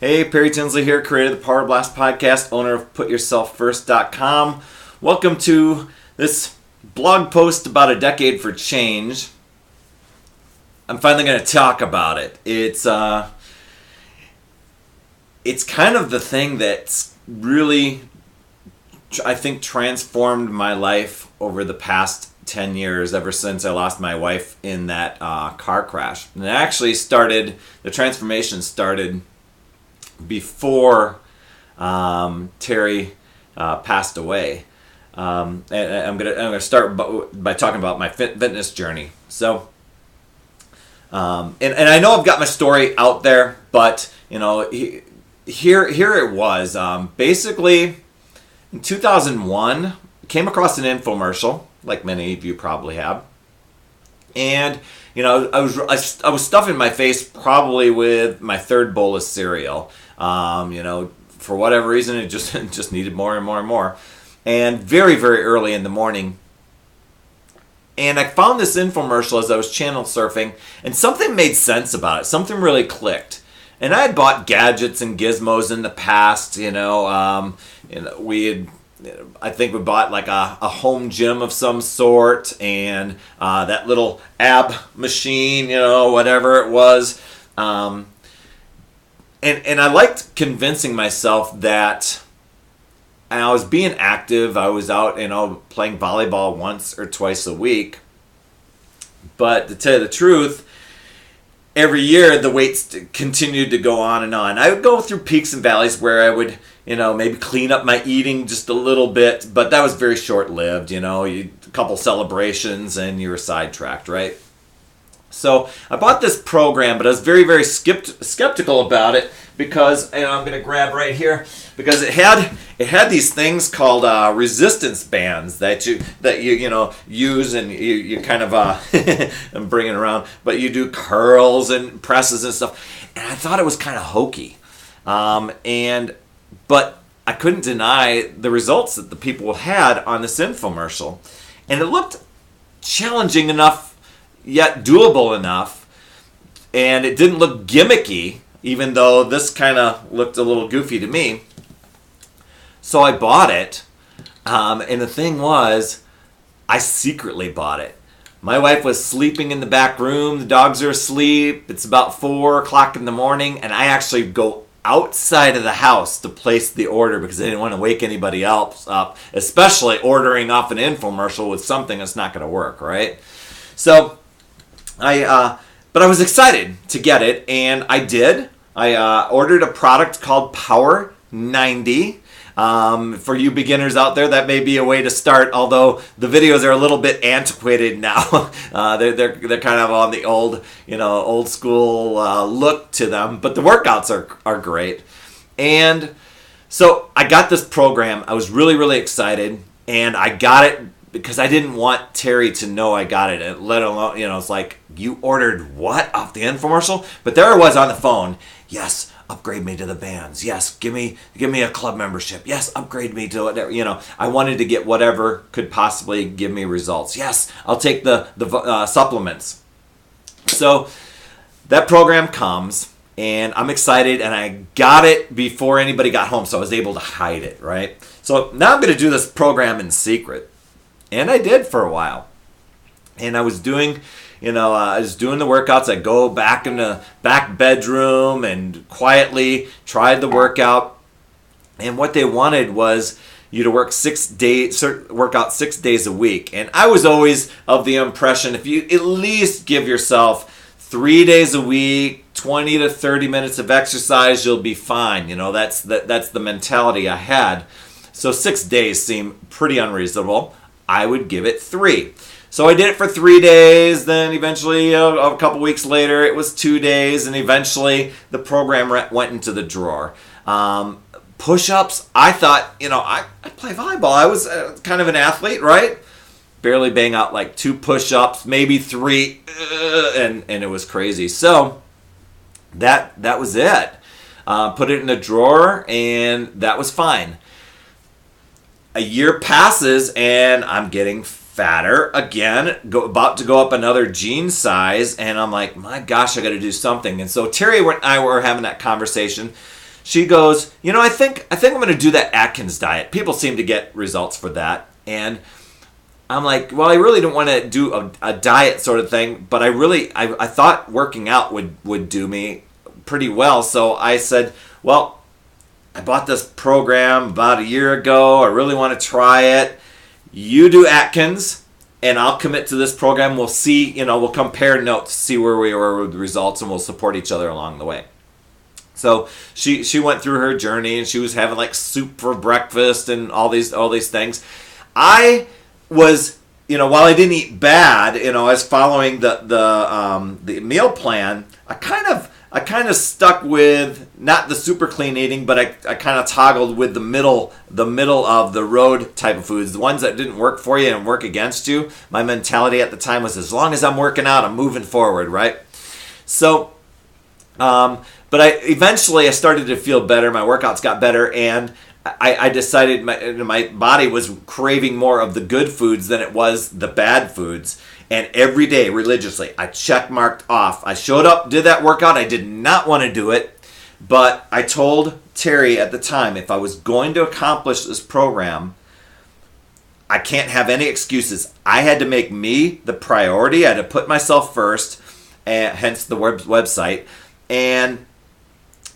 Hey, Perry Tinsley here, creator of the Power Blast podcast, owner of PutYourselfFirst.com. Welcome to this blog post about a decade for change. I'm finally going to talk about it. It's kind of the thing that's really, I think, transformed my life over the past 10 years, ever since I lost my wife in that car crash. And it actually the transformation started before Terry passed away. And I'm gonna start by talking about my fitness journey. So, and I know I've got my story out there, but here it was. Basically, in 2001, I came across an infomercial, like many of you probably have, and I was stuffing my face probably with my third bowl of cereal. For whatever reason, it just needed more and more and more. And very, very early in the morning, and I found this infomercial as I was channel surfing, and something made sense about it. Something really clicked. And I had bought gadgets and gizmos in the past. I think we bought like a home gym of some sort, and that little ab machine, whatever it was. And I liked convincing myself that I was being active. I was out, playing volleyball once or twice a week. But to tell you the truth, every year the weights continued to go on and on. I would go through peaks and valleys where I would, maybe clean up my eating just a little bit, but that was very short-lived. A couple celebrations and you were sidetracked, right? So I bought this program, but I was very, very skeptical about it because, and I'm going to grab right here, because it had these things called resistance bands that you use, and you kind of I'm bringing it around, but you do curls and presses and stuff, and I thought it was kind of hokey, but I couldn't deny the results that the people had on this infomercial, and it looked challenging enough, yet doable enough, and it didn't look gimmicky, even though this kind of looked a little goofy to me. So I bought it, and the thing was, I secretly bought it. My wife was sleeping in the back room, the dogs are asleep, it's about 4 o'clock in the morning, and I actually go outside of the house to place the order because I didn't want to wake anybody else up, especially ordering off an infomercial with something that's not going to work, right? So but I was excited to get it, and I did. I ordered a product called Power 90. For you beginners out there, that may be a way to start, although the videos are a little bit antiquated now. They're kind of on the old school look to them, but the workouts are great. And so I got this program. I was really, really excited, and I got it because I didn't want Terry to know I got it, let alone, it's like, you ordered what off the infomercial? But there I was on the phone. Yes, upgrade me to the bands. Yes, give me a club membership. Yes, upgrade me to whatever. I wanted to get whatever could possibly give me results. Yes, I'll take the supplements. So that program comes, and I'm excited, and I got it before anybody got home, so I was able to hide it, right? So now I'm going to do this program in secret. And I did for a while. And I was doing, the workouts. I'd go back in the back bedroom and quietly tried the workout. And what they wanted was you to work 6 days, work out 6 days a week. And I was always of the impression, if you at least give yourself 3 days a week, 20 to 30 minutes of exercise, you'll be fine. That's the mentality I had. So 6 days seemed pretty unreasonable. I would give it 3. So I did it for 3 days, then eventually a couple weeks later it was 2 days, and eventually the program went into the drawer. Push-ups, I thought, I play volleyball. I was kind of an athlete, right? Barely bang out like 2 push-ups, maybe 3, and it was crazy. So that was it. Put it in a drawer, and that was fine. A year passes, and I'm getting fatter again, about to go up another jean size, and I'm like, my gosh, I got to do something. And so Terry and I were having that conversation. she goes, I think I'm going to do that Atkins diet. People seem to get results for that. And I'm like, well, I really don't want to do a diet sort of thing, but I thought working out would do me pretty well. So I said, well, I bought this program about a year ago. I really want to try it. You do Atkins, and I'll commit to this program. We'll see, we'll compare notes, see where we were with the results, and we'll support each other along the way. So she went through her journey, and she was having like soup for breakfast and all these things. I was, while I didn't eat bad, I was following the meal plan. I kind of stuck with not the super clean eating, but I kind of toggled with the middle of the road type of foods, the ones that didn't work for you and work against you. My mentality at the time was, as long as I'm working out, I'm moving forward, right? So, but eventually I started to feel better. My workouts got better, and I decided my body was craving more of the good foods than it was the bad foods. And every day, religiously, I check marked off. I showed up, did that workout. I did not want to do it, but I told Terry at the time, if I was going to accomplish this program, I can't have any excuses. I had to make me the priority. I had to put myself first, and hence the website. And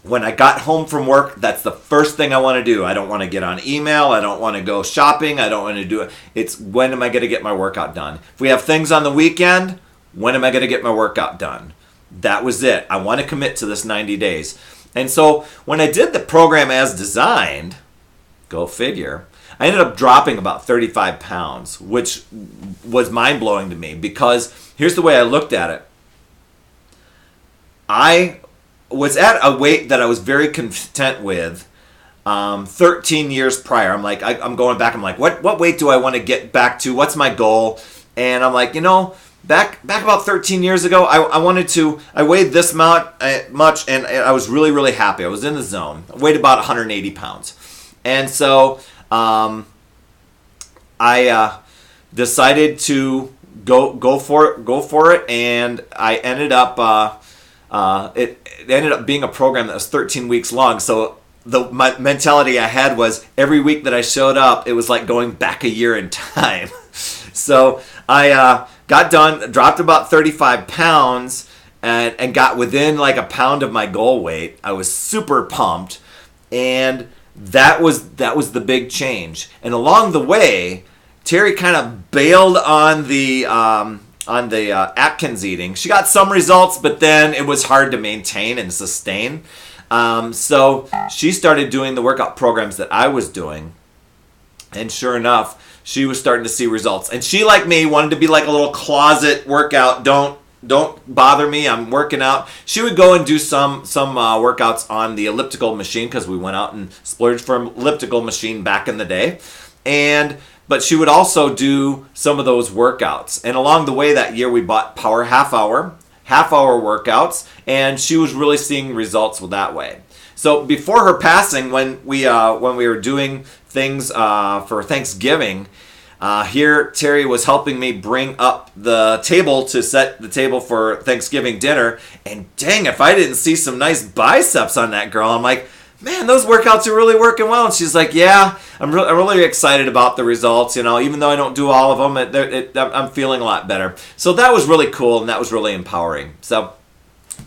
when I got home from work, that's the first thing I want to do. I don't want to get on email. I don't want to go shopping. I don't want to do it. It's, when am I going to get my workout done? If we have things on the weekend, when am I going to get my workout done? That was it. I want to commit to this 90 days. And so when I did the program as designed, go figure, I ended up dropping about 35 pounds, which was mind-blowing to me, because here's the way I looked at it. I was at a weight that I was very content with 13 years prior. I'm like, I'm going back. I'm like, what weight do I want to get back to? What's my goal? And I'm like, back about 13 years ago, I weighed this much, and I was really, really happy. I was in the zone. I weighed about 180 pounds. And so I decided to go for it, and I ended up it ended up being a program that was 13 weeks long. So my mentality I had was, every week that I showed up, it was like going back a year in time. So I got done, dropped about 35 pounds, and got within like a pound of my goal weight. I was super pumped, and that was the big change. And along the way, Terry kind of bailed on the Atkins eating. She got some results, but then it was hard to maintain and sustain. So she started doing the workout programs that I was doing, and sure enough, she was starting to see results. And she, like me, wanted to be like a little closet workout. Don't bother me, I'm working out. She would go and do some workouts on the elliptical machine, because we went out and splurged for an elliptical machine back in the day. But she would also do some of those workouts. And along the way that year, we bought Power half hour workouts, and she was really seeing results with that way. So before her passing, when we were doing things for Thanksgiving, here Terry was helping me bring up the table to set the table for Thanksgiving dinner. And dang, if I didn't see some nice biceps on that girl, I'm like, man, those workouts are really working well. And she's like, yeah, I'm really excited about the results. Even though I don't do all of them, I'm feeling a lot better. So that was really cool, and that was really empowering. So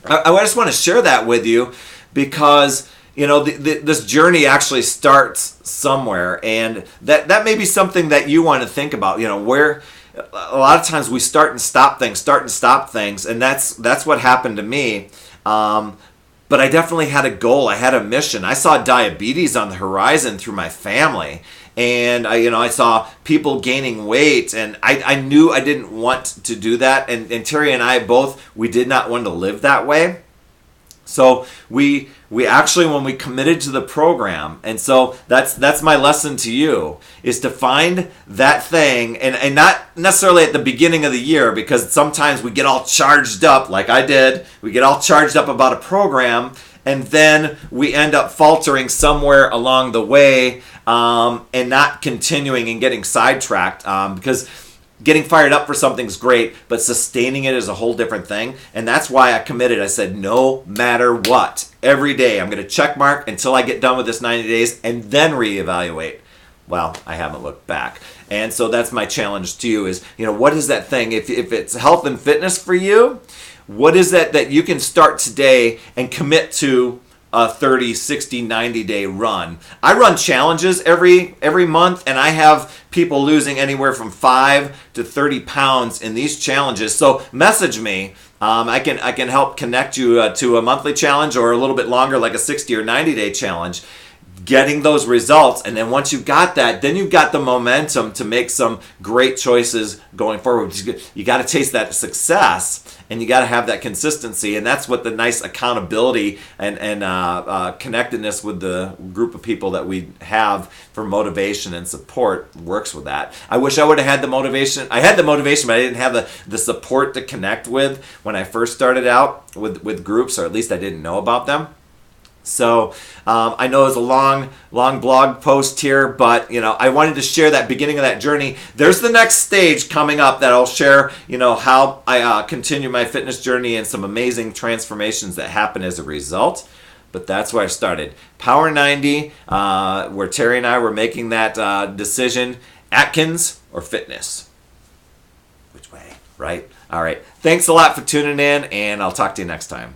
I just want to share that with you, because this journey actually starts somewhere, and that may be something that you want to think about. Where a lot of times we start and stop things, and that's what happened to me. But I definitely had a goal. I had a mission. I saw diabetes on the horizon through my family. And I saw people gaining weight, and I knew I didn't want to do that. And Terry and I both, we did not want to live that way. So we actually, when we committed to the program, and so that's my lesson to you, is to find that thing, and not necessarily at the beginning of the year, because sometimes we get all charged up, like I did. We get all charged up about a program, and then we end up faltering somewhere along the way, and not continuing and getting sidetracked, because getting fired up for something's great, but sustaining it is a whole different thing. And that's why I committed. I said, no matter what, every day I'm going to check mark until I get done with this 90 days and then reevaluate. Well, I haven't looked back. And so that's my challenge to you is, what is that thing? If it's health and fitness for you, what is that you can start today and commit to a 30, 60, 90-day run? I run challenges every month, and I have people losing anywhere from 5 to 30 pounds in these challenges. So message me. I can help connect you to a monthly challenge or a little bit longer, like a 60 or 90-day challenge. Getting those results, and then once you've got that, then you've got the momentum to make some great choices going forward. You got to taste that success, and you got to have that consistency, and that's what the nice accountability and connectedness with the group of people that we have for motivation and support works with that. I wish I would have had the motivation. I had the motivation, but I didn't have the support to connect with when I first started out with groups, or at least I didn't know about them. So I know it's a long blog post here, but I wanted to share that beginning of that journey. There's the next stage coming up that I'll share, how I continue my fitness journey and some amazing transformations that happen as a result. But that's where I started. Power 90, where Terry and I were making that decision. Atkins or fitness? Which way, right? All right. Thanks a lot for tuning in, and I'll talk to you next time.